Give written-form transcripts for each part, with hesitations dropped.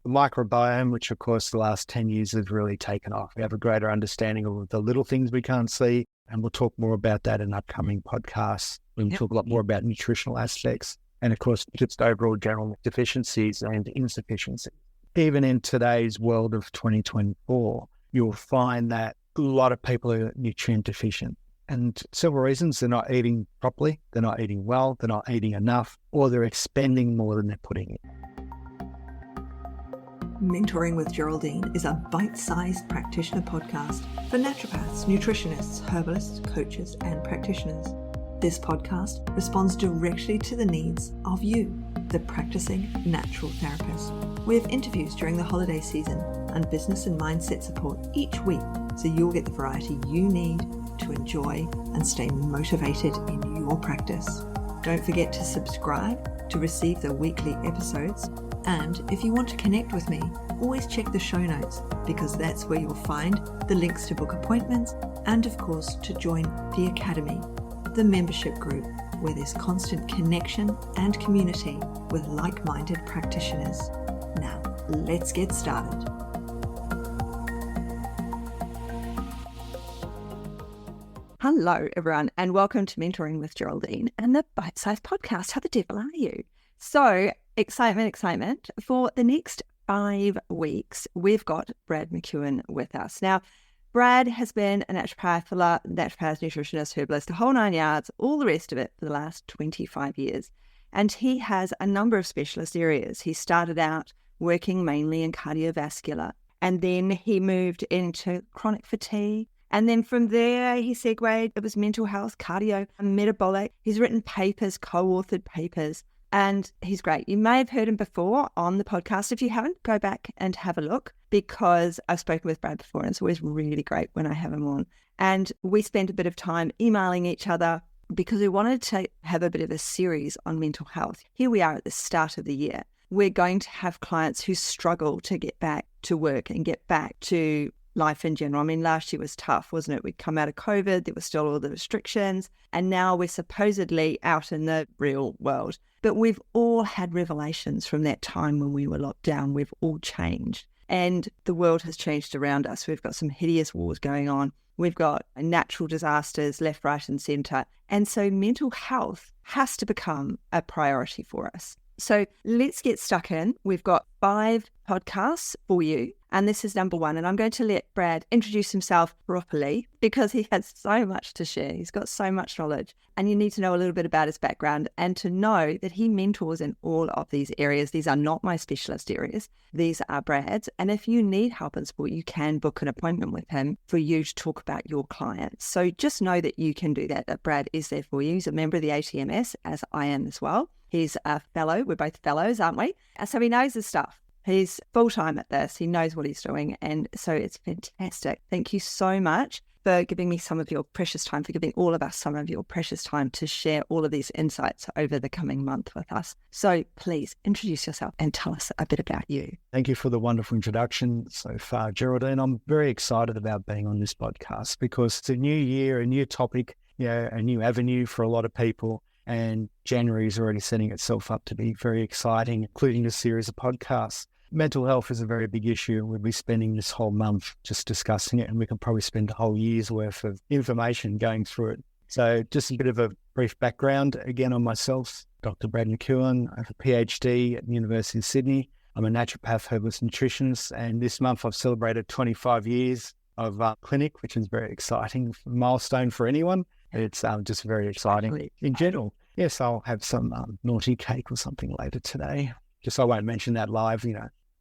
the microbiome, which of course the last 10 years has really taken off. We have a greater understanding of the little things we can't see, and we'll talk more about that in upcoming podcasts. We'll talk a lot more about nutritional aspects and of course just overall general deficiencies and insufficiencies. Even in today's world of 2024, you'll find that a lot of people are nutrient deficient. And several reasons: they're not eating properly, they're not eating well, they're not eating enough, or they're expending more than they're putting in. Mentoring with Geraldine is a bite-sized practitioner podcast for naturopaths, nutritionists, herbalists, coaches, and practitioners. This podcast responds directly to the needs of you, the practicing natural therapist. We have interviews during the holiday season and business and mindset support each week, so you'll get the variety you need to enjoy and stay motivated in your practice. Don't forget to subscribe to receive the weekly episodes. And if you want to connect with me, always check the show notes, because that's where you'll find the links to book appointments and of course to join the Academy, the membership group where there's constant connection and community with like-minded practitioners. Now, let's get started. Hello, everyone, and welcome to Mentoring with Geraldine and the Bite Size Podcast. How the devil are you? So, excitement. For the next 5 weeks, we've got Brad McEwen with us. Now, Brad has been a naturopath, nutritionist, herbalist, the whole 9 yards, all the rest of it for the last 25 years. And he has a number of specialist areas. He started out working mainly in cardiovascular, and then he moved into chronic fatigue. And then from there, he segued, it was mental health, cardiometabolic. He's written papers, co-authored papers, and he's great. You may have heard him before on the podcast. If you haven't, go back and have a look, because I've spoken with Brad before and it's always really great when I have him on. And we spent a bit of time emailing each other because we wanted to have a bit of a series on mental health. Here we are at the start of the year. We're going to have clients who struggle to get back to work and get back to life in general. I mean, last year was tough, wasn't it? We'd come out of COVID, there were still all the restrictions, and now we're supposedly out in the real world. But we've all had revelations from that time when we were locked down. We've all changed, and the world has changed around us. We've got some hideous wars going on. We've got natural disasters left, right, and centre. And so mental health has to become a priority for us. So let's get stuck in. We've got 5 podcasts for you, and this is number 1. And I'm going to let Brad introduce himself properly because he has so much to share. He's got so much knowledge, and you need to know a little bit about his background and to know that he mentors in all of these areas. These are not my specialist areas. These are Brad's. And if you need help and support, you can book an appointment with him for you to talk about your clients. So just know that you can do that Brad is there for you. He's a member of the ATMS, as I am as well. He's a fellow. We're both fellows, aren't we? And so he knows his stuff. He's full-time at this. He knows what he's doing. And so it's fantastic. Thank you so much for giving me some of your precious time, for giving all of us some of your precious time to share all of these insights over the coming month with us. So please introduce yourself and tell us a bit about you. Thank you for the wonderful introduction so far, Geraldine. I'm very excited about being on this podcast because it's a new year, a new topic, a new avenue for a lot of people. And January is already setting itself up to be very exciting, including a series of podcasts. Mental health is a very big issue. We'll be spending this whole month just discussing it, and we can probably spend a whole year's worth of information going through it. So just a bit of a brief background again on myself. Dr. Brad McEwen. I have a PhD at the University of Sydney. I'm a naturopath, herbalist, nutritionist, and this month I've celebrated 25 years of clinic, which is very exciting, milestone for anyone. It's just very exciting in general. Yes, I'll have some naughty cake or something later today. Just I won't mention that live,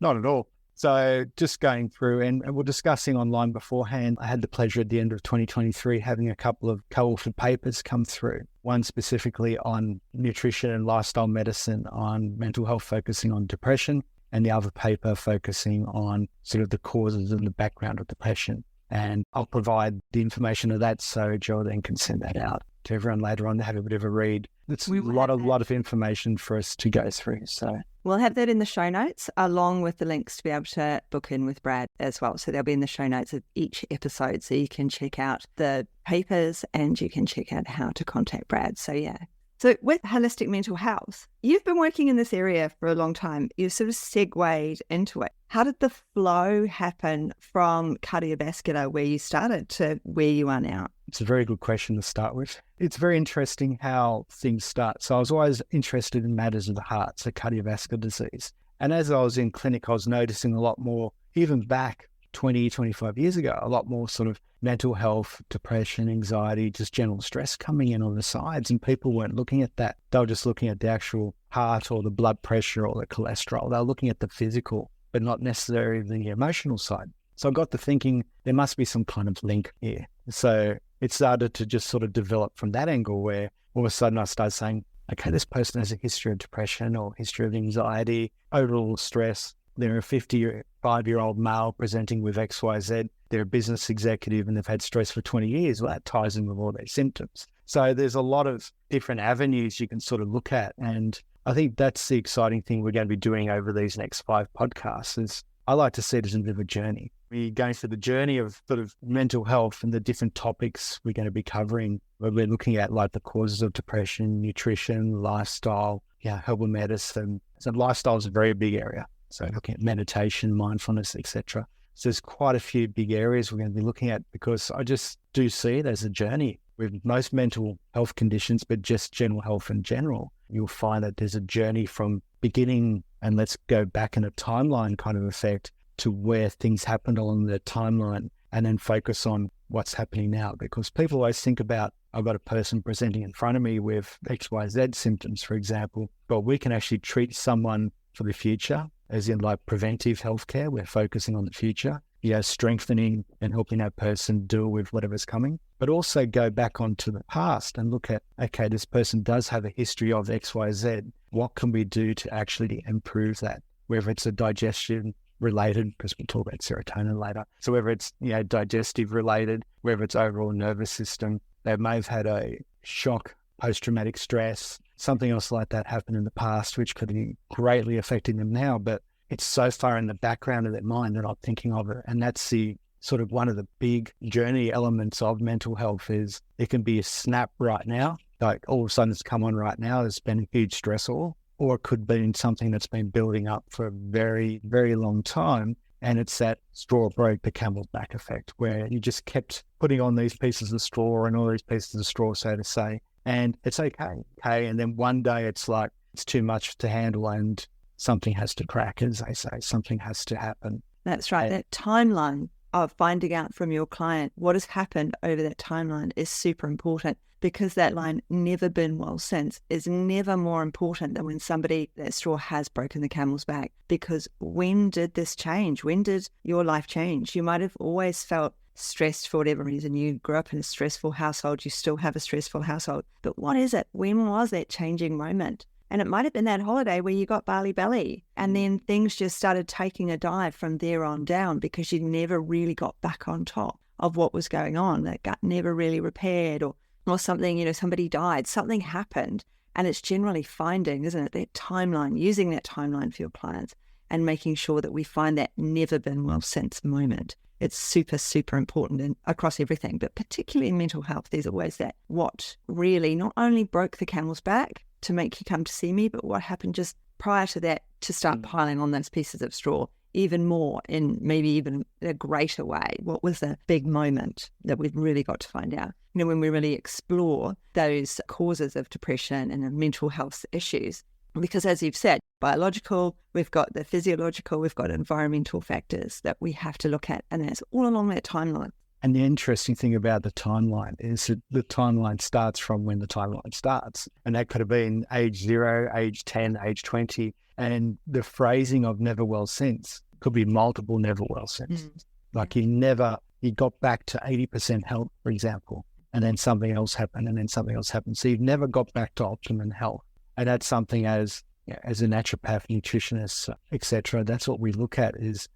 not at all. So just going through, and we're discussing online beforehand. I had the pleasure at the end of 2023 having a couple of co-authored papers come through. One specifically on nutrition and lifestyle medicine, on mental health, focusing on depression, and the other paper focusing on sort of the causes and the background of depression. And I'll provide the information of that so Geraldine can send that out to everyone later on to have a bit of a read. It's a lot of information for us to go through. So we'll have that in the show notes along with the links to be able to book in with Brad as well. So they'll be in the show notes of each episode, so you can check out the papers and you can check out how to contact Brad. So yeah, So with holistic mental health, you've been working in this area for a long time. You've sort of segued into it. How did the flow happen from cardiovascular, where you started, to where you are now? It's a very good question to start with. It's very interesting how things start. So I was always interested in matters of the heart, so cardiovascular disease. And as I was in clinic, I was noticing a lot more, even back 20, 25 years ago, a lot more sort of mental health, depression, anxiety, just general stress coming in on the sides. And people weren't looking at that. They were just looking at the actual heart or the blood pressure or the cholesterol. They were looking at the physical, but not necessarily the emotional side. So I got to thinking there must be some kind of link here. So it started to just sort of develop from that angle, where all of a sudden I started saying, okay, this person has a history of depression or history of anxiety, overall stress. They're a 55-year-old male presenting with XYZ. They're a business executive and they've had stress for 20 years. Well, that ties in with all their symptoms. So there's a lot of different avenues you can sort of look at. And I think that's the exciting thing we're going to be doing over these next 5 podcasts is I like to see it as a bit of a journey. We're going through the journey of sort of mental health and the different topics we're going to be covering. We're looking at like the causes of depression, nutrition, lifestyle, herbal medicine. So lifestyle is a very big area. So looking at meditation, mindfulness, etc. So there's quite a few big areas we're going to be looking at, because I just do see it as a journey with most mental health conditions, but just general health in general. You'll find that there's a journey from beginning, and let's go back in a timeline kind of effect, to where things happened along the timeline, and then focus on what's happening now. Because people always think about, I've got a person presenting in front of me with XYZ symptoms, for example, but we can actually treat someone for the future, as in like preventive healthcare. We're focusing on the future, strengthening and helping that person deal with whatever's coming, but also go back onto the past and look at, okay, this person does have a history of XYZ. What can we do to actually improve that? Whether it's a digestion related, because we'll talk about serotonin later. So whether it's, digestive related, whether it's overall nervous system, they may have had a shock, post-traumatic stress, something else like that happened in the past, which could be greatly affecting them now, but it's so far in the background of their mind they're not thinking of it. And that's the sort of one of the big journey elements of mental health is it can be a snap right now, like all of a sudden it's come on right now, there's been a huge stressor, or it could be something that's been building up for a very, very long time. And it's that straw broke the camel's back effect, where you just kept putting on these pieces of straw and all these pieces of straw, so to say, and it's okay. And then one day it's like, it's too much to handle and something has to crack, as they say, something has to happen. That's right. That timeline of finding out from your client what has happened over that timeline is super important, because that line, never been well since, is never more important than when that straw has broken the camel's back. Because when did this change? When did your life change? You might have always felt stressed for whatever reason. You grew up in a stressful household, you still have a stressful household. But what is it? When was that changing moment? And it might have been that holiday where you got barley belly, and then things just started taking a dive from there on down, because you never really got back on top of what was going on. That gut never really repaired, or something, somebody died, something happened. And it's generally finding, isn't it, that timeline, using that timeline for your clients and making sure that we find that never been well since moment. It's super, super important across everything, but particularly in mental health, there's always that what really not only broke the camel's back to make you come to see me, but what happened just prior to that to start piling on those pieces of straw even more, in maybe even a greater way. What was the big moment that we've really got to find out? When we really explore those causes of depression and mental health issues. Because as you've said, biological, we've got the physiological, we've got environmental factors that we have to look at, and that's all along that timeline. And the interesting thing about the timeline is that the timeline starts from when the timeline starts. And that could have been age 0, age 10, age 20. And the phrasing of never well since could be multiple never well since. Like you got back to 80% health, for example, and then something else happened, and then something else happened. So you've never got back to optimum health. And that's something as a naturopath, nutritionist, etc., that's what we look at is,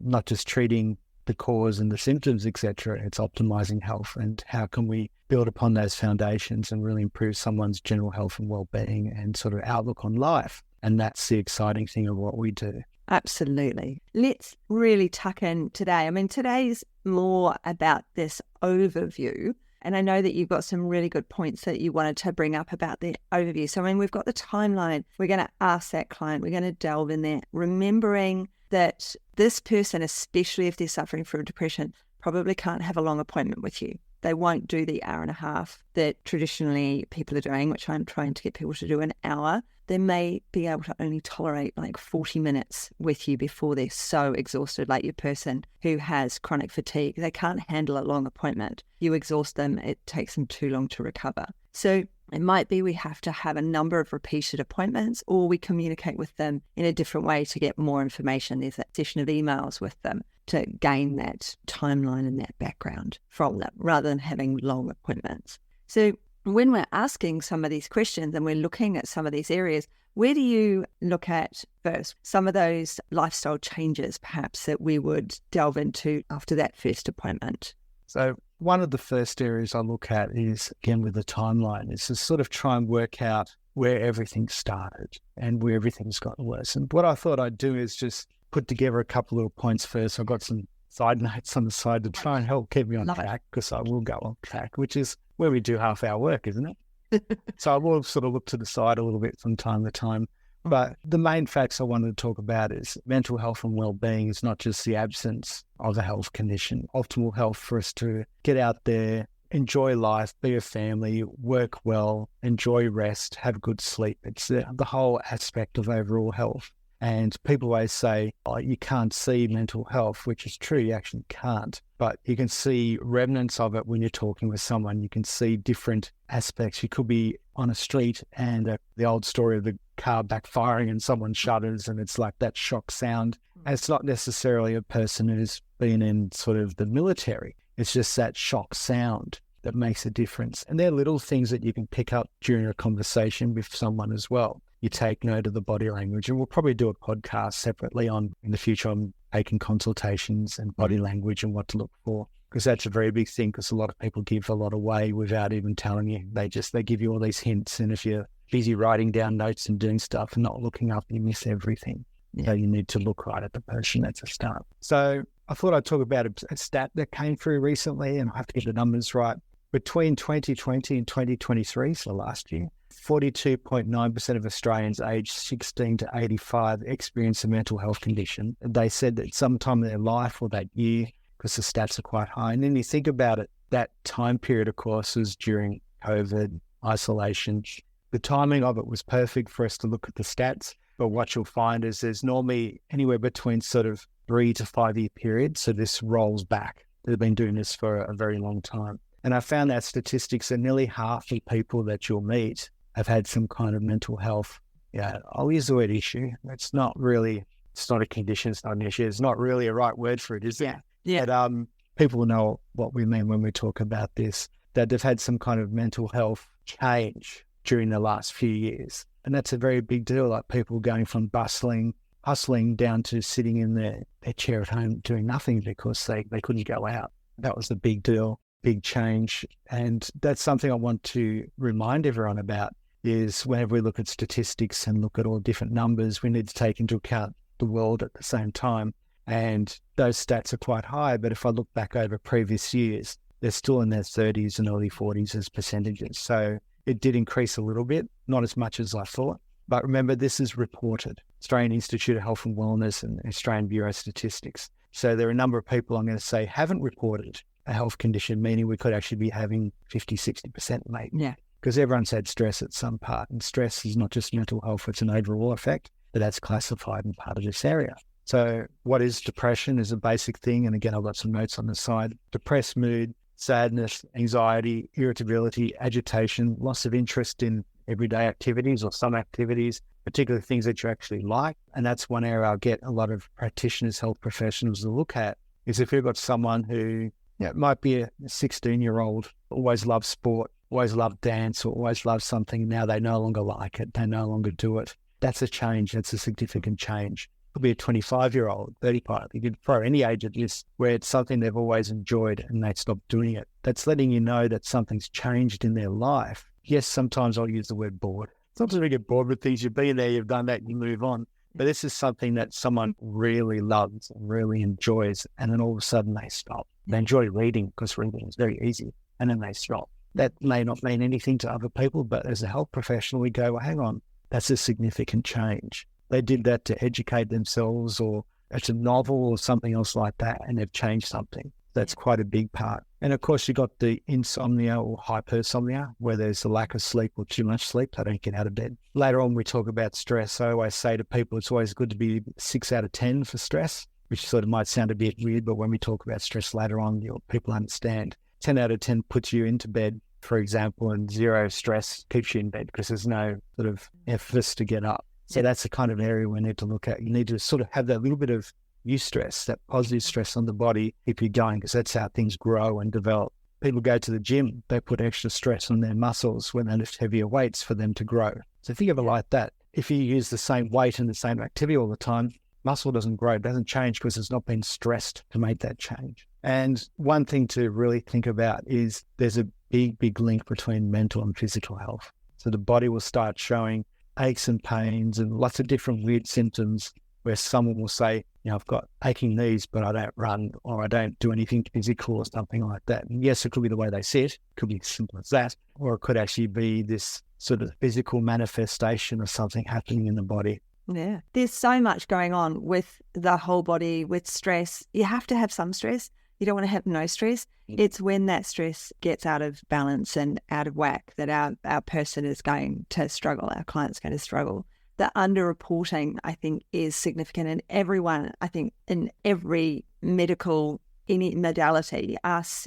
not just treating the cause and the symptoms, etc. It's optimizing health, and how can we build upon those foundations and really improve someone's general health and well-being and sort of outlook on life. And that's the exciting thing of what we do. Absolutely. Let's really tuck in today. I mean, today's more about this overview And I know that you've got some really good points that you wanted to bring up about the overview. So, we've got the timeline. We're going to ask that client, we're going to delve in there, remembering that this person, especially if they're suffering from depression, probably can't have a long appointment with you. They won't do the hour and a half that traditionally people are doing, which I'm trying to get people to do an hour. They may be able to only tolerate like 40 minutes with you before they're so exhausted, like your person who has chronic fatigue. They can't handle a long appointment. You exhaust them, it takes them too long to recover. So it might be we have to have a number of repeated appointments, or we communicate with them in a different way to get more information. There's that session of emails with them to gain that timeline and that background from them, rather than having long appointments. So when we're asking some of these questions and we're looking at some of these areas, where do you look at first? Some of those lifestyle changes, perhaps, that we would delve into after that first appointment. So one of the first areas I look at is, again, with the timeline, is to sort of try and work out where everything started and where everything's gotten worse. And what I thought I'd do is just put together a couple of little points first. I've got some side notes on the side to try and help keep me on track, because I will go on track, which is where we do half our work, isn't it? So I will sort of look to the side a little bit from time to time. But the main facts I wanted to talk about is mental health and well-being is not just the absence of a health condition. Optimal health for us to get out there, enjoy life, be a family, work well, enjoy rest, have good sleep. It's the whole aspect of overall health. And people always say, oh, you can't see mental health, which is true, you actually can't. But you can see remnants of it when you're talking with someone. You can see different aspects. You could be on a street and the old story of the car backfiring and someone shudders, and it's like that shock sound. And it's not necessarily a person who's been in sort of the military. It's just that shock sound that makes a difference. And they're little things that you can pick up during a conversation with someone as well. You take note of the body language, and we'll probably do a podcast separately on in the future on taking consultations and body language and what to look for, because that's a very big thing, because a lot of people give a lot away without even telling you. They give you all these hints, and if you're busy writing down notes and doing stuff and not looking up, you miss everything. Yeah. So you need to look right at the person. That's a start. So I thought I'd talk about a stat that came through recently, and I have to get the numbers right. Between 2020 and 2023, so last year, 42.9% of Australians aged 16 to 85 experience a mental health condition. They said that sometime in their life or that year, because the stats are quite high. And then you think about it, that time period, of course, was during COVID, isolation. The timing of it was perfect for us to look at the stats. But what you'll find is there's normally anywhere between sort of 3 to 5 year periods. So this rolls back. They've been doing this for a very long time. And I found that statistics are nearly half the people that you'll meet have had some kind of mental health. Yeah, I'll use the word issue. It's not a condition, it's not an issue. It's not really a right word for it, is it? Yeah. But people know what we mean when we talk about this, that they've had some kind of mental health change during the last few years. And that's a very big deal, like people going from hustling down to sitting in their chair at home doing nothing because they couldn't go out. That was the big deal, big change. And that's something I want to remind everyone about, is whenever we look at statistics and look at all different numbers, we need to take into account the world at the same time. And those stats are quite high, but if I look back over previous years, they're still in their 30s and early 40s as percentages. So it did increase a little bit, not as much as I thought. But remember, this is reported. Australian Institute of Health and Wellness and Australian Bureau of Statistics. So there are a number of people I'm going to say haven't reported a health condition, meaning we could actually be having 50, 60% maybe. Yeah. Because everyone's had stress at some part. And stress is not just mental health, it's an overall effect, but that's classified in part of this area. So what is depression is a basic thing. And again, I've got some notes on the side. Depressed mood, sadness, anxiety, irritability, agitation, loss of interest in everyday activities or some activities, particularly things that you actually like. And that's one area I'll get a lot of practitioners, health professionals to look at, is if you've got someone who it might be a 16-year-old, always loved sport, always loved dance, or always loved something. Now they no longer like it. They no longer do it. That's a change. That's a significant change. Could be a 25-year-old, 35. You could throw any age at this where it's something they've always enjoyed and they stop doing it. That's letting you know that something's changed in their life. Yes, sometimes I'll use the word bored. Sometimes we get bored with things. You've been there, you've done that, you move on. But this is something that someone really loves and really enjoys, and then all of a sudden they stop. They enjoy reading because reading is very easy. and then they stop. That may not mean anything to other people, but as a health professional, we go, well, hang on, that's a significant change. They did that to educate themselves, or it's a novel or something else like that, and they've changed something. That's quite a big part. And of course, you've got the insomnia or hypersomnia, where there's a lack of sleep or too much sleep. They don't get out of bed. Later on, we talk about stress. I always say to people, it's always good to be 6 out of 10 for stress, which sort of might sound a bit weird, but when we talk about stress later on, people understand. 10 out of 10 puts you into bed, for example, and 0 stress keeps you in bed because there's no sort of emphasis to get up. So that's the kind of area we need to look at. You need to sort of have that little bit of eustress, that positive stress on the body, keep you going, because that's how things grow and develop. People go to the gym, they put extra stress on their muscles when they lift heavier weights for them to grow. So think of it like that. If you use the same weight and the same activity all the time, muscle doesn't grow, it doesn't change because it's not been stressed to make that change. And one thing to really think about is there's a big link between mental and physical health. So the body will start showing aches and pains and lots of different weird symptoms where someone will say, I've got aching knees, but I don't run, or I don't do anything physical or something like that. And yes, it could be the way they sit, it could be as simple as that, or it could actually be this sort of physical manifestation of something happening in the body. Yeah. There's so much going on with the whole body, with stress. You have to have some stress. You don't want to have no stress. It's when that stress gets out of balance and out of whack that our person is going to struggle, our client's going to struggle. The underreporting, I think, is significant. And everyone, I think, in every medical, any modality,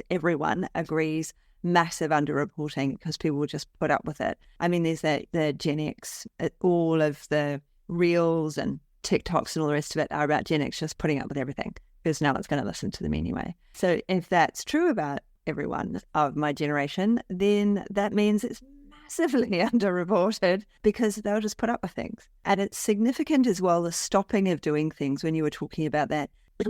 everyone agrees massive underreporting because people will just put up with it. I mean, there's the Gen X, all of the reels and TikToks and all the rest of it are about Gen X just putting up with everything because no one's going to listen to them anyway. So if that's true about everyone of my generation, then that means it's massively underreported because they'll just put up with things. And it's significant as well, the stopping of doing things when you were talking about that.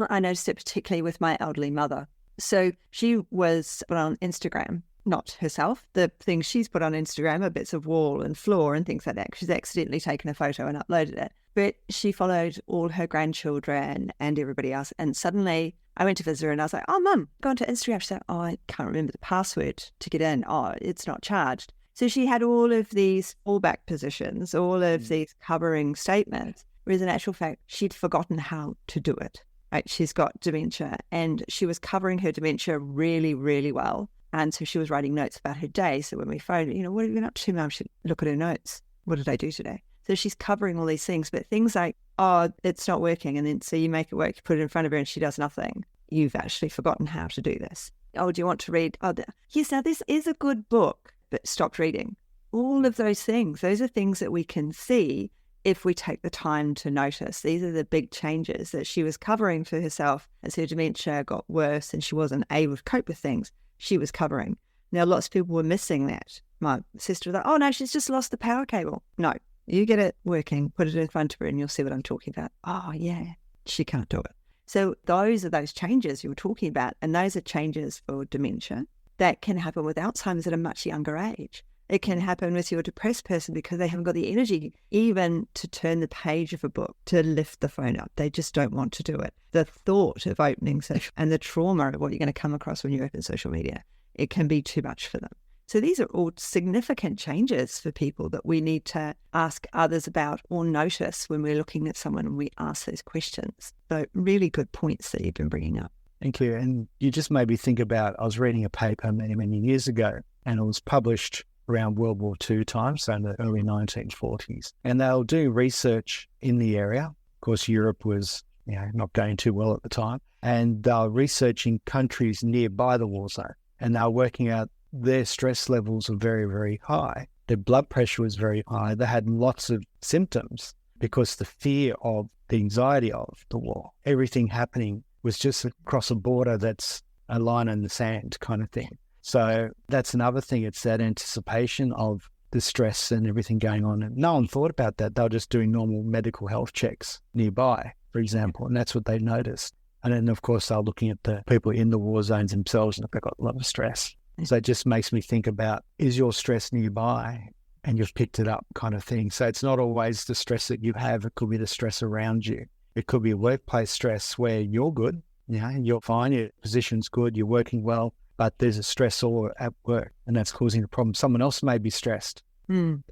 I noticed it particularly with my elderly mother. So she was put on Instagram, not herself. The things she's put on Instagram are bits of wall and floor and things like that. She's accidentally taken a photo and uploaded it. But she followed all her grandchildren and everybody else. And suddenly I went to visit her and I was like, oh, Mum, go onto Instagram. She said, oh, I can't remember the password to get in. Oh, it's not charged. So she had all of these fallback positions, all of these covering statements, whereas in actual fact, she'd forgotten how to do it. Right? She's got dementia and she was covering her dementia really, really well. And so she was writing notes about her day. So when we phoned her, what have you been up to, Mum? She'd look at her notes. What did I do today? So she's covering all these things, but things like, oh, it's not working. And then so you make it work, you put it in front of her and she does nothing. You've actually forgotten how to do this. Oh, do you want to read? Oh, yes, now this is a good book, but stopped reading. All of those things, those are things that we can see if we take the time to notice. These are the big changes that she was covering for herself as her dementia got worse and she wasn't able to cope with things. She was covering. Now, lots of people were missing that. My sister was like, oh, no, she's just lost the power cable. No, you get it working, put it in front of her and you'll see what I'm talking about. Oh, yeah, she can't do it. So those are those changes you were talking about. And those are changes for dementia that can happen with Alzheimer's at a much younger age. It can happen with your depressed person because they haven't got the energy even to turn the page of a book, to lift the phone up. They just don't want to do it. The thought of opening social and the trauma of what you're going to come across when you open social media, it can be too much for them. So these are all significant changes for people that we need to ask others about or notice when we're looking at someone and we ask those questions. So really good points that you've been bringing up. Thank you. And you just made me think about, I was reading a paper many years ago and it was published around World War II time, so in the early 1940s. And they were doing research in the area. Of course, Europe was not going too well at the time. And they were researching countries nearby the war zone. And they were working out their stress levels were very, very high. Their blood pressure was very high. They had lots of symptoms because the fear of the anxiety of the war, everything happening was just across a border that's a line in the sand kind of thing. So that's another thing. It's that anticipation of the stress and everything going on. And no one thought about that. They were just doing normal medical health checks nearby, for example, and that's what they noticed. And then, of course, they're looking at the people in the war zones themselves and they've got a lot of stress. So it just makes me think about, is your stress nearby and you've picked it up kind of thing. So it's not always the stress that you have. It could be the stress around you. It could be a workplace stress where you're good, you're fine, your position's good, you're working well, but there's a stressor at work and that's causing a problem. Someone else may be stressed.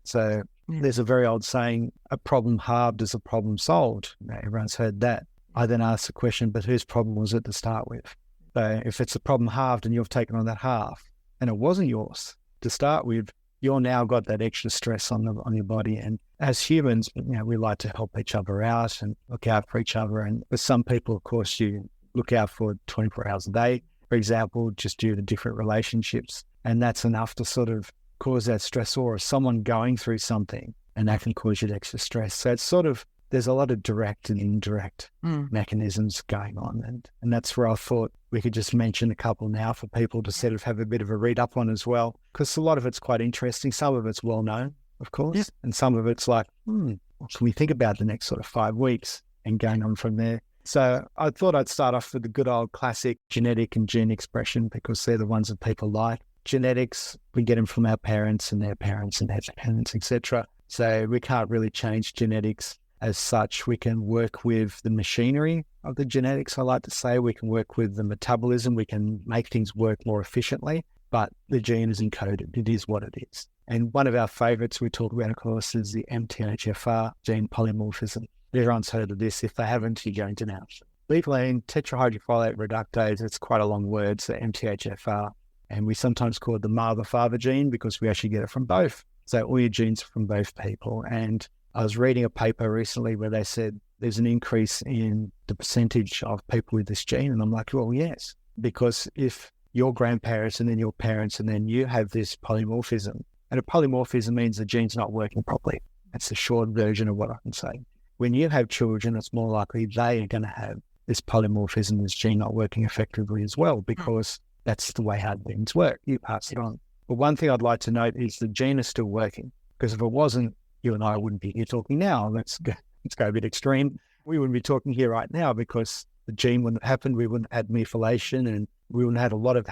So there's a very old saying, a problem halved is a problem solved. Everyone's heard that. I then ask the question, but whose problem was it to start with? So if it's a problem halved and you've taken on that half and it wasn't yours to start with, you're now got that extra stress on your body. And as humans, we like to help each other out and look out for each other. And for some people, of course, you look out for 24 hours a day, for example, just due to different relationships. And that's enough to sort of cause that stress, or someone going through something and that can cause you extra stress. So it's sort of, there's a lot of direct and indirect mechanisms going on. And that's where I thought we could just mention a couple now for people to sort of have a bit of a read up on as well, because a lot of it's quite interesting. Some of it's well known, of course, and some of it's like, what can we think about the next sort of 5 weeks and going on from there. So I thought I'd start off with the good old classic genetic and gene expression, because they're the ones that people like. Genetics, we get them from our parents and their parents and their parents, etc. So we can't really change genetics as such. We can work with the machinery of the genetics, I like to say. We can work with the metabolism. We can make things work more efficiently, but the gene is encoded. It is what it is. And one of our favourites we talk about, of course, is the MTHFR gene polymorphism. Everyone's heard of this. If they haven't, you're going to now. Betaline tetrahydrofolate reductase, it's quite a long word, so MTHFR. And we sometimes call it the mother-father gene because we actually get it from both. So all your genes are from both people. And I was reading a paper recently where they said there's an increase in the percentage of people with this gene. And I'm like, well, yes, because if your grandparents and then your parents and then you have this polymorphism, and a polymorphism means the gene's not working properly. That's the short version of what I can say. When you have children, it's more likely they are going to have this polymorphism, this gene not working effectively as well, because that's the way how genes work. You pass it on. But one thing I'd like to note is the gene is still working, because if it wasn't, you and I wouldn't be here talking now. Let's go a bit extreme. We wouldn't be talking here right now because the gene wouldn't have happened. We wouldn't have had methylation, and we wouldn't have had a lot of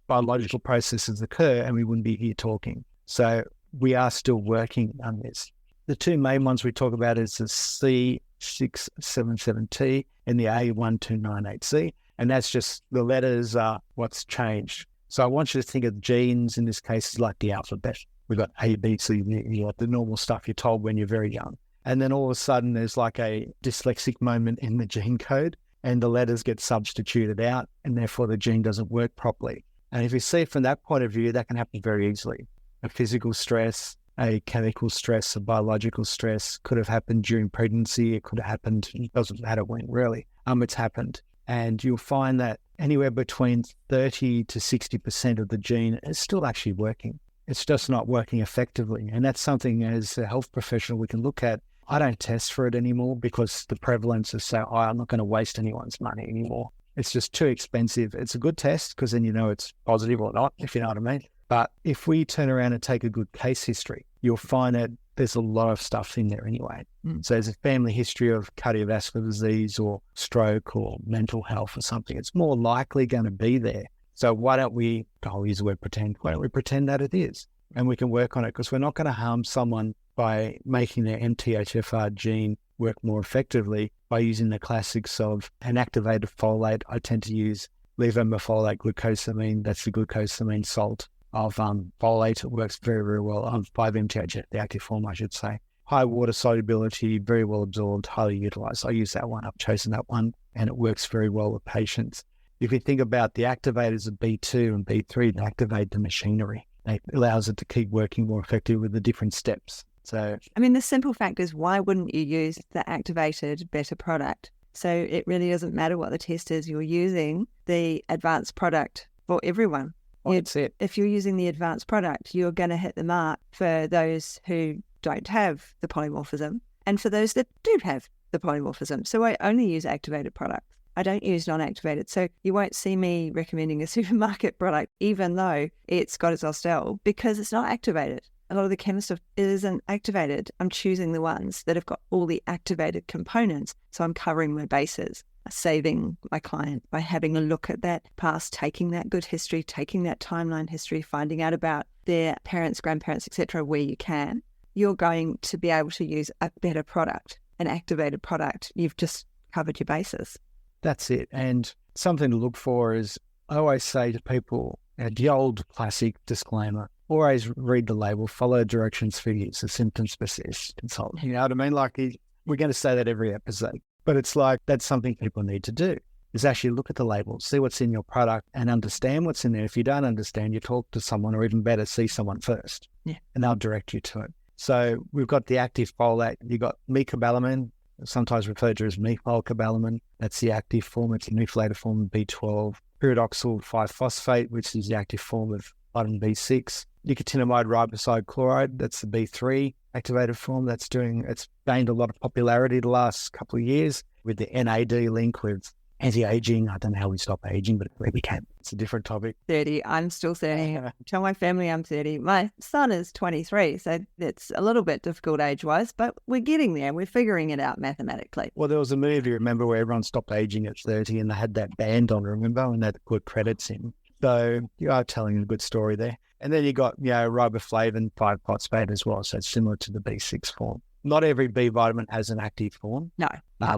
biological processes occur, and we wouldn't be here talking. So we are still working on this. The two main ones we talk about is the C677T and the A1298C. And that's just the letters are what's changed. So I want you to think of genes in this case as like the alphabet. We've got A, B, C, D, E, like the normal stuff you're told when you're very young. And then all of a sudden there's like a dyslexic moment in the gene code and the letters get substituted out and therefore the gene doesn't work properly. And if you see it from that point of view, that can happen very easily. A physical stress, a chemical stress, a biological stress could have happened during pregnancy. It could have happened, it doesn't matter when really, it's happened. And you'll find that anywhere between 30 to 60% of the gene is still actually working. It's just not working effectively. And that's something as a health professional we can look at. I don't test for it anymore because the prevalence is so high. I'm not going to waste anyone's money anymore. It's just too expensive. It's a good test because then you know it's positive or not, if you know what I mean. But if we turn around and take a good case history, you'll find that there's a lot of stuff in there anyway. So there's a family history of cardiovascular disease or stroke or mental health or something. It's more likely going to be there. So why don't we, I'll use the word pretend, why don't we pretend that it is? And we can work on it because we're not going to harm someone by making their MTHFR gene work more effectively by using the classics of an activated folate. I tend to use levometholate glucosamine. That's the glucosamine salt of folate. It works very, very well. 5-MTHF, the active form, I should say. High water solubility, very well absorbed, highly utilized. I use that one. I've chosen that one, and it works very well with patients. If you think about the activators of B2 and B3, they activate the machinery. It allows it to keep working more effectively with the different steps. So, I mean, the simple fact is, why wouldn't you use the activated better product? So it really doesn't matter what the test is. You're using the advanced product for everyone. That's it. If you're using the advanced product, you're going to hit the mark for those who don't have the polymorphism and for those that do have the polymorphism. So I only use activated products. I don't use non-activated. So you won't see me recommending a supermarket product, even though it's got its Ostel, because it's not activated. A lot of the chemist stuff isn't activated. I'm choosing the ones that have got all the activated components. So I'm covering my bases, saving my client by having a look at that past, taking that good history, taking that timeline history, finding out about their parents, grandparents, etc., where you can. You're going to be able to use a better product, an activated product. You've just covered your bases. That's it. And something to look for is, I always say to people, the old classic disclaimer, always read the label, follow directions for use, a symptom specific consultant. You know what I mean? Like we're going to say that every episode, but it's like that's something people need to do, is actually look at the label, see what's in your product and understand what's in there. If you don't understand, you talk to someone, or even better, see someone first, and they'll direct you to it. So we've got the active folate. You've got mecobalamin, sometimes referred to as methylcobalamin. That's the active form. It's a methylated form of B12. Pyridoxal 5-phosphate, which is the active form of vitamin B6. Nicotinamide riboside chloride, that's the B3 activated form. It's gained a lot of popularity the last couple of years with the NAD link with anti-aging. I don't know how we stop aging, but it really can. It's a different topic. 30. I'm still 30. Tell my family I'm 30. My son is 23, so it's a little bit difficult age-wise, but we're getting there. We're figuring it out mathematically. Well, there was a movie, remember, where everyone stopped aging at 30 and they had that band on, remember, and they had put credits in. So you are telling a good story there. And then you got, riboflavin 5-phosphate as well, so it's similar to the B6 form. Not every B vitamin has an active form. No.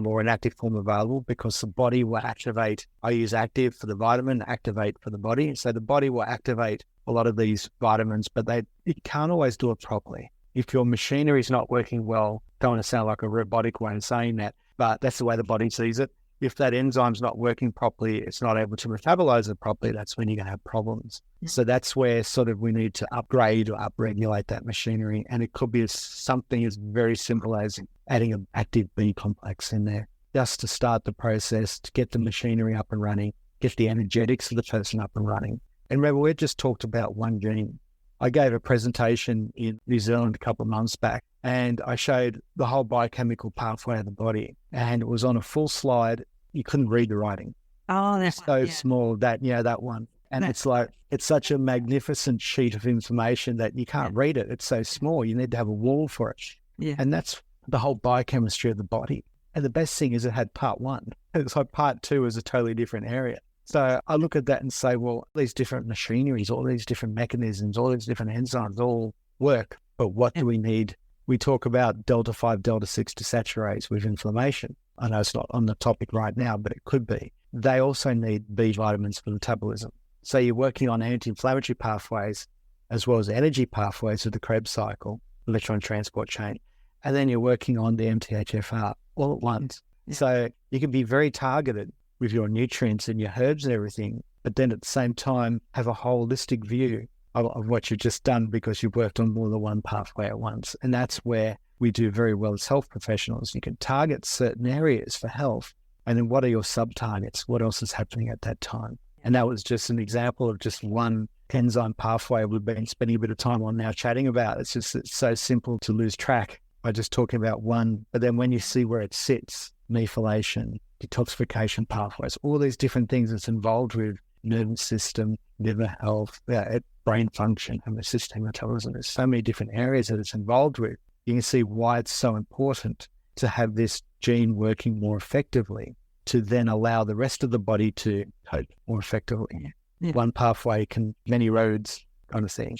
Or an active form available, because the body will activate. I use active for the vitamin, activate for the body. So the body will activate a lot of these vitamins, but it can't always do it properly. If your machinery is not working well, don't want to sound like a robotic way of saying that, but that's the way the body sees it. If that enzyme's not working properly, it's not able to metabolize it properly, that's when you're going to have problems. So that's where sort of we need to upgrade or upregulate that machinery. And it could be something as very simple as adding an active B complex in there, just to start the process, to get the machinery up and running, get the energetics of the person up and running. And remember, we just talked about one gene. I gave a presentation in New Zealand a couple of months back, and I showed the whole biochemical pathway of the body, and it was on a full slide. You couldn't read the writing. Oh, that's so small, that one. And it's like, it's such a magnificent sheet of information that you can't read it. It's so small. You need to have a wall for it. Yeah. And that's the whole biochemistry of the body. And the best thing is it had part 1. It's like part 2 is a totally different area. So I look at that and say, well, these different machineries, all these different mechanisms, all these different enzymes all work. But what do we need? We talk about delta 5, delta 6 desaturase with inflammation. I know it's not on the topic right now, but it could be. They also need B vitamins for metabolism. So you're working on anti-inflammatory pathways as well as energy pathways of the Krebs cycle, electron transport chain. And then you're working on the MTHFR all at once. Yeah. So you can be very targeted with your nutrients and your herbs and everything, but then at the same time have a holistic view of what you've just done because you've worked on more than one pathway at once. And that's where we do very well as health professionals. You can target certain areas for health, and then what are your sub-targets? What else is happening at that time? And that was just an example of just one enzyme pathway we've been spending a bit of time on now chatting about. It's so simple to lose track by just talking about one. But then when you see where it sits, methylation, detoxification pathways, all these different things it's involved with, nervous system, liver health, brain function, homeostatic metabolism. There's so many different areas that it's involved with. You can see why it's so important to have this gene working more effectively to then allow the rest of the body to cope more effectively. Yeah. One pathway can, many roads kind of thing.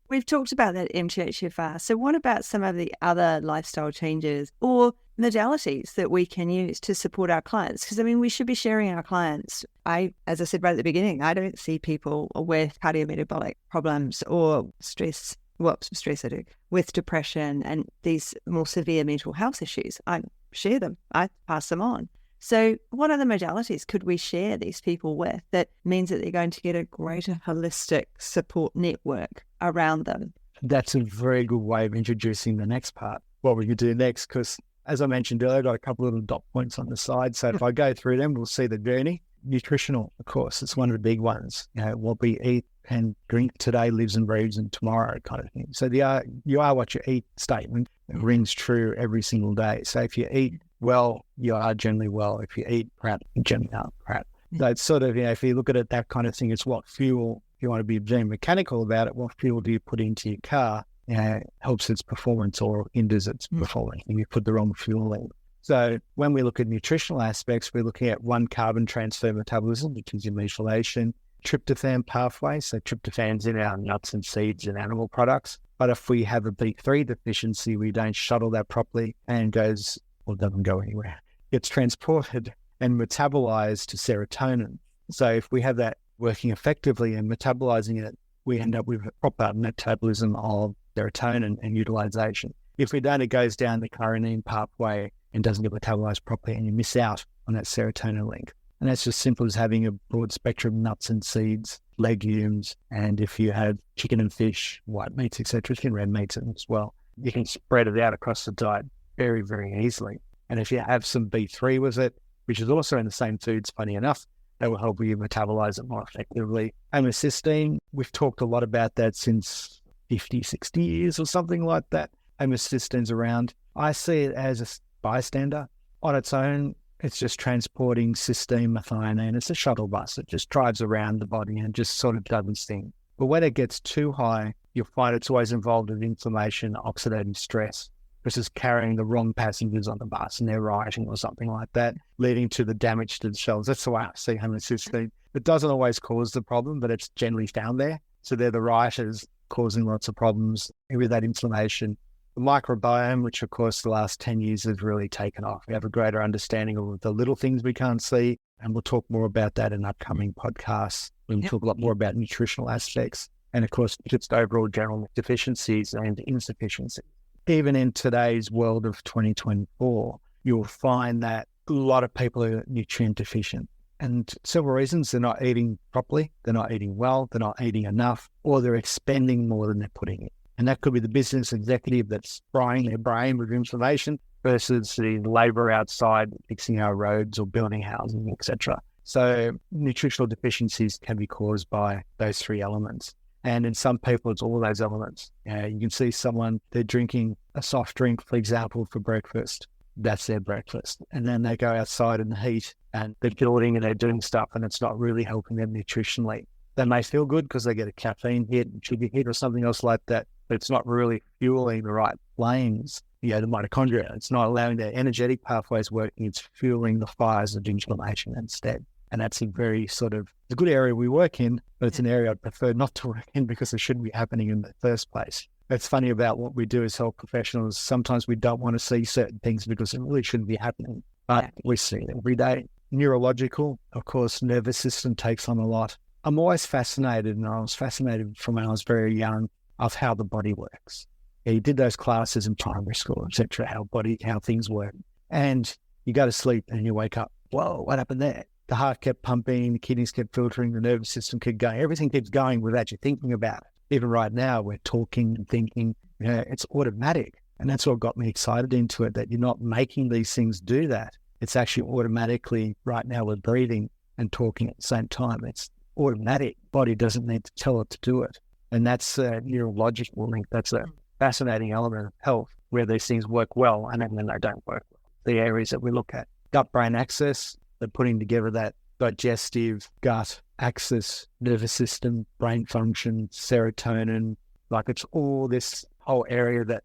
We've talked about that MTHFR. So what about some of the other lifestyle changes or modalities that we can use to support our clients? Because, we should be sharing our clients. As I said right at the beginning, I don't see people with cardiometabolic problems or stress I do, with depression and these more severe mental health issues. I share them. I pass them on. So what other modalities could we share these people with that means that they're going to get a greater holistic support network around them? That's a very good way of introducing the next part, what we could do next, because as I mentioned earlier, I've got a couple of little dot points on the side. So if I go through them, we'll see the journey. Nutritional, of course, it's one of the big ones. What we eat and drink today lives and breathes in tomorrow kind of thing. So you are what you eat statement rings true every single day. So if you eat well, you are generally well. If you eat crap, you generally are crap. So it's sort of, if you look at it, that kind of thing, it's what fuel, if you want to be being mechanical about it, what fuel do you put into your car? Helps its performance or hinders its performance if you put the wrong fuel in. So when we look at nutritional aspects, we're looking at one carbon transfer metabolism, which is your methylation, tryptophan pathway. So tryptophan's in our nuts and seeds and animal products. But if we have a B3 deficiency, we don't shuttle that properly and doesn't go anywhere. It's transported and metabolized to serotonin. So if we have that working effectively and metabolizing it, we end up with a proper metabolism of serotonin and utilization. If we don't, it goes down the carotene pathway and doesn't get metabolized properly, and you miss out on that serotonin link. And that's just simple as having a broad spectrum of nuts and seeds, legumes, and if you have chicken and fish, white meats, etc., chicken, red meats as well, you can spread it out across the diet very, very easily. And if you have some B3 with it, which is also in the same foods, funny enough, that will help you metabolize it more effectively. Homocysteine, we've talked a lot about that since 50, 60 years or something like that. Homocysteine's around. I see it as a bystander. On its own, it's just transporting cysteine, methionine. It's a shuttle bus. It just drives around the body and just sort of does its thing. But when it gets too high, you'll find it's always involved in inflammation, oxidative stress, versus carrying the wrong passengers on the bus and they're rioting or something like that, leading to the damage to the cells. That's the way I see homocysteine. It doesn't always cause the problem, but it's generally found there. So they're the rioters causing lots of problems with that inflammation. The microbiome, which of course the last 10 years has really taken off. We have a greater understanding of the little things we can't see, and we'll talk more about that in upcoming podcasts. We'll talk a lot more about nutritional aspects and of course just overall general deficiencies and insufficiencies. Even in today's world of 2024, you'll find that a lot of people are nutrient deficient. And several reasons: they're not eating properly, they're not eating well, they're not eating enough, or they're expending more than they're putting in. And that could be the business executive that's frying their brain with information versus the labor outside fixing our roads or building housing, etc. So nutritional deficiencies can be caused by those three elements. And in some people, it's all those elements. You can see someone, they're drinking a soft drink, for example, for breakfast. That's their breakfast. And then they go outside in the heat and they're building and they're doing stuff and it's not really helping them nutritionally. They may feel good because they get a caffeine hit, sugar hit or something else like that, but it's not really fueling the right flames, the mitochondria. It's not allowing their energetic pathways working. It's fueling the fires of inflammation instead. And that's a very sort of a good area we work in, but it's an area I'd prefer not to work in because it shouldn't be happening in the first place. It's funny about what we do as health professionals. Sometimes we don't want to see certain things because it really shouldn't be happening, but we see it every day. Neurological, of course, nervous system takes on a lot. I'm always fascinated, and I was fascinated from when I was very young, of how the body works. You did those classes in primary school, etc., how things work. And you go to sleep and you wake up, whoa, what happened there? The heart kept pumping, the kidneys kept filtering, the nervous system kept going. Everything keeps going without you thinking about it. Even right now, we're talking and thinking, it's automatic. And that's what got me excited into it, that you're not making these things do that. It's actually automatically, right now we're breathing and talking at the same time. It's automatic. Body doesn't need to tell it to do it. And that's a neurological link. That's a fascinating element of health where these things work well and then they don't work well. The areas that we look at, gut-brain axis, they're putting together that digestive gut axis, nervous system, brain function, serotonin, like it's all this whole area that,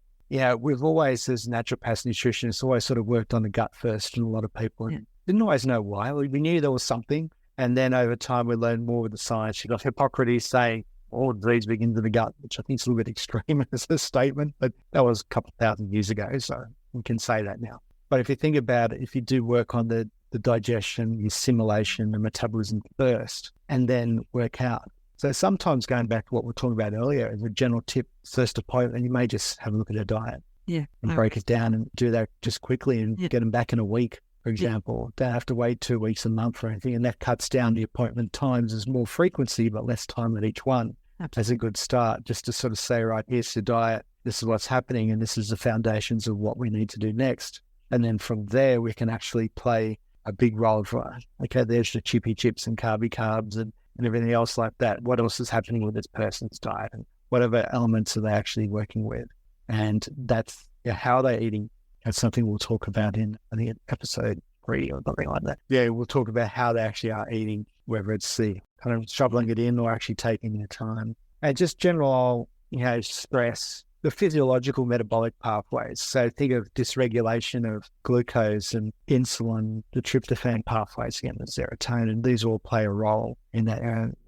we've always, as naturopaths, nutritionists, always sort of worked on the gut first, and a lot of people didn't always know why. We knew there was something, and then over time we learned more with the science. You got Hippocrates saying all disease begins in the gut, which I think is a little bit extreme as a statement, but that was a couple of thousand years ago, so we can say that now. But if you think about it, if you do work on the digestion, the assimilation, the metabolism first, and then work out. So sometimes going back to what we were talking about earlier, as a general tip, first appointment, you may just have a look at their diet and break it down and do that just quickly and get them back in a week, for example. Don't have to wait 2 weeks, a month or anything, and that cuts down the appointment times. There's more frequency, but less time at each one. As a good start, just to sort of say, right, here's the diet, this is what's happening, and this is the foundations of what we need to do next. And then from there, we can actually play a big role for, okay, there's the chippy chips and carbs and everything else like that. What else is happening with this person's diet and whatever elements are they actually working with? And that's how they're eating. That's something we'll talk about in, I think, episode 3 or something like that. Yeah, we'll talk about how they actually are eating, whether it's the kind of shoveling it in or actually taking their time. And just general, stress, the physiological metabolic pathways. So think of dysregulation of glucose and insulin, the tryptophan pathways, again, the serotonin. These all play a role in that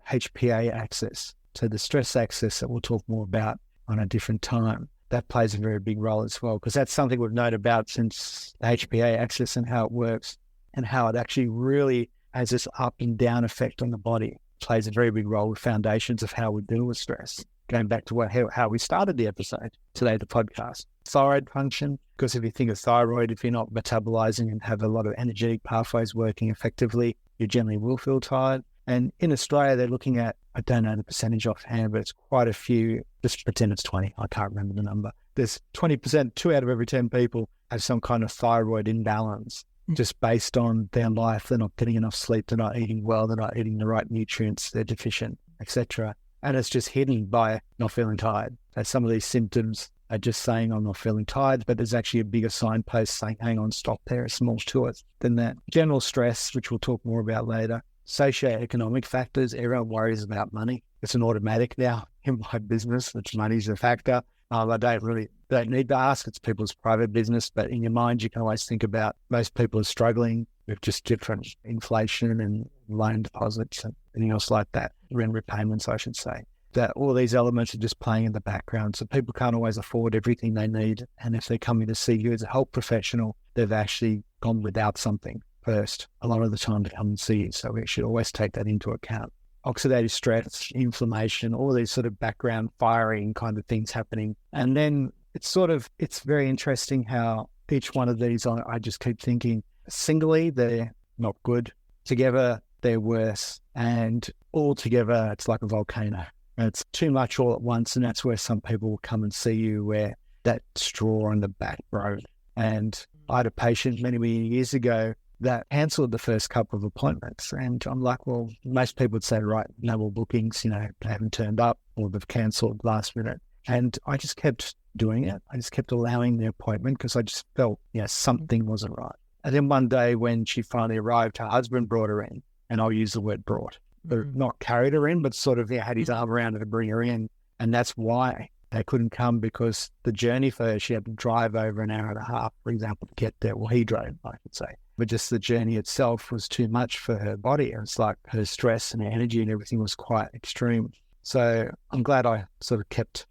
HPA axis. So the stress axis that we'll talk more about on a different time, that plays a very big role as well, because that's something we've known about since the HPA axis and how it works and how it actually really has this up and down effect on the body. plays a very big role with foundations of how we deal with stress. Going back to how we started the episode today, the podcast. Thyroid function, because if you think of thyroid, if you're not metabolizing and have a lot of energetic pathways working effectively, you generally will feel tired. And in Australia, they're looking at, I don't know the percentage offhand, but it's quite a few, just pretend it's 20, I can't remember the number. There's 20%, 2 out of every 10 people have some kind of thyroid imbalance, just based on their life. They're not getting enough sleep, they're not eating well, they're not eating the right nutrients, they're deficient, etc. And it's just hidden by not feeling tired. So some of these symptoms are just saying, I'm not feeling tired, but there's actually a bigger signpost saying, hang on, stop there, it's more to it than that. General stress, which we'll talk more about later. Socioeconomic factors, everyone worries about money. It's an automatic now in my business, which money's a factor. I don't need to ask, it's people's private business, but in your mind, you can always think about most people are struggling with just different inflation and loan deposits and anything else like that, rent repayments, I should say. That all these elements are just playing in the background. So people can't always afford everything they need. And if they're coming to see you as a health professional, they've actually gone without something first a lot of the time to come and see you. So we should always take that into account. Oxidative stress, inflammation, all these sort of background firing kind of things happening. And then it's very interesting how each one of these, I just keep thinking, singly, they're not good. Together, they're worse. And all together, it's like a volcano. And it's too much all at once. And that's where some people will come and see you where that straw on the back road. And I had a patient many years ago that cancelled the first couple of appointments. And I'm like, well, most people would say, right, no more bookings, they haven't turned up or they've cancelled last minute. And I just kept doing it. I just kept allowing the appointment because I just felt, something wasn't right. And then one day when she finally arrived, her husband brought her in, and I'll use the word brought, but not carried her in, but sort of had his arm around her to bring her in. And that's why they couldn't come, because the journey for her, she had to drive over an hour and a half, for example, to get there. Well, he drove, I could say. But just the journey itself was too much for her body. It's like her stress and her energy and everything was quite extreme. So I'm glad I sort of kept,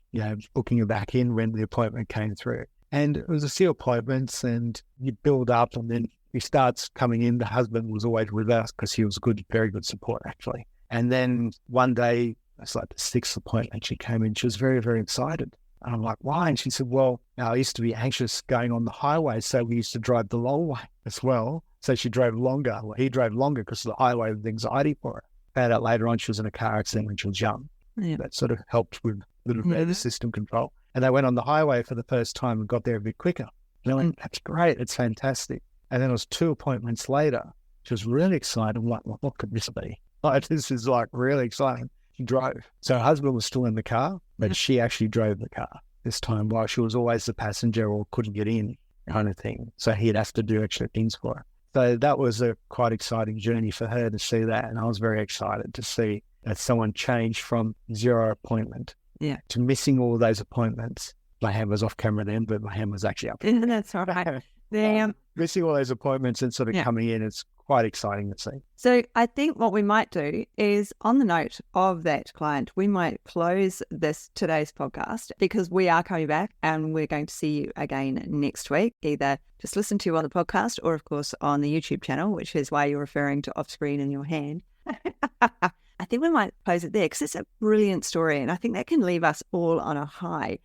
booking her back in when the appointment came through. And it was a few appointments and you build up, and then he starts coming in. The husband was always with us because he was good, very good support actually. And then one day, it's like the 6th appointment, she came in. She was very, very excited. And I'm like, why? And she said, well, I used to be anxious going on the highway, so we used to drive the long way as well. So she drove longer. Well, he drove longer because the highway was anxiety for her. Found out later on she was in a car accident when she was young. Yeah. That sort of helped with a little bit of the system control. And they went on the highway for the first time and got there a bit quicker. And I went, that's great. It's fantastic. And then it was 2 appointments later. She was really excited. I'm like, well, what could this be? Like, this is like really exciting. She drove. So her husband was still in the car, but she actually drove the car this time, while she was always the passenger or couldn't get in kind of thing. So he'd have to do extra things for her. So that was a quite exciting journey for her to see that. And I was very excited to see that someone changed from 0 appointment to missing all those appointments. My hand was off camera then, but my hand was actually up. That's all right. Missing all those appointments and sort of coming in, it's quite exciting to see. So I think what we might do is, on the note of that client, we might close today's podcast, because we are coming back and we're going to see you again next week. Either just listen to you on the podcast or, of course, on the YouTube channel, which is why you're referring to off screen in your hand. I think we might close it there because it's a brilliant story, and I think that can leave us all on a high.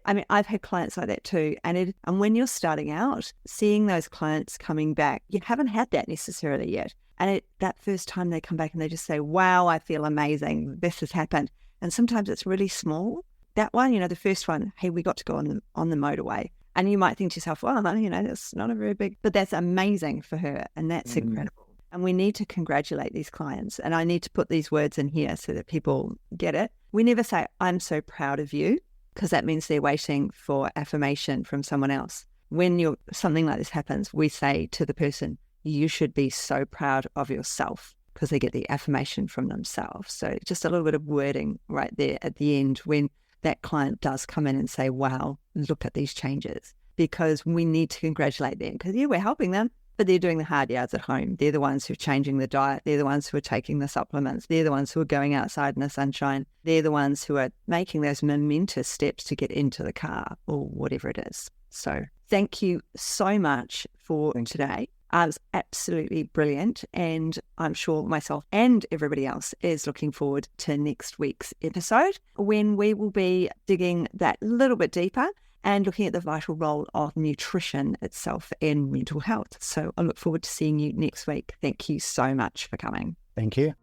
I've had clients like that too. And when you're starting out, seeing those clients coming back, you haven't had that necessarily yet. And that first time they come back and they just say, wow, I feel amazing. This has happened. And sometimes it's really small. That one, the first one, hey, we got to go on the motorway. And you might think to yourself, well, that's not a very big, but that's amazing for her. And that's incredible. And we need to congratulate these clients. And I need to put these words in here so that people get it. We never say, I'm so proud of you, because that means they're waiting for affirmation from someone else. When something like this happens, we say to the person, you should be so proud of yourself, because they get the affirmation from themselves. So just a little bit of wording right there at the end when that client does come in and say, wow, look at these changes, because we need to congratulate them, because we're helping them, but they're doing the hard yards at home. They're the ones who are changing the diet. They're the ones who are taking the supplements. They're the ones who are going outside in the sunshine. They're the ones who are making those momentous steps to get into the car or whatever it is. So thank you so much for today. It's absolutely brilliant. And I'm sure myself and everybody else is looking forward to next week's episode, when we will be digging that little bit deeper and looking at the vital role of nutrition itself in mental health. So I look forward to seeing you next week. Thank you so much for coming. Thank you.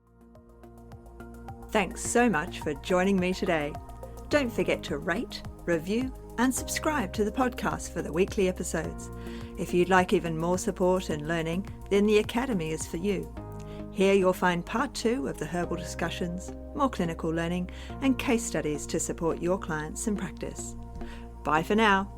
Thanks so much for joining me today. Don't forget to rate, review, and subscribe to the podcast for the weekly episodes. If you'd like even more support and learning, then the Academy is for you. Here you'll find part 2 of the herbal discussions, more clinical learning, and case studies to support your clients in practice. Bye for now.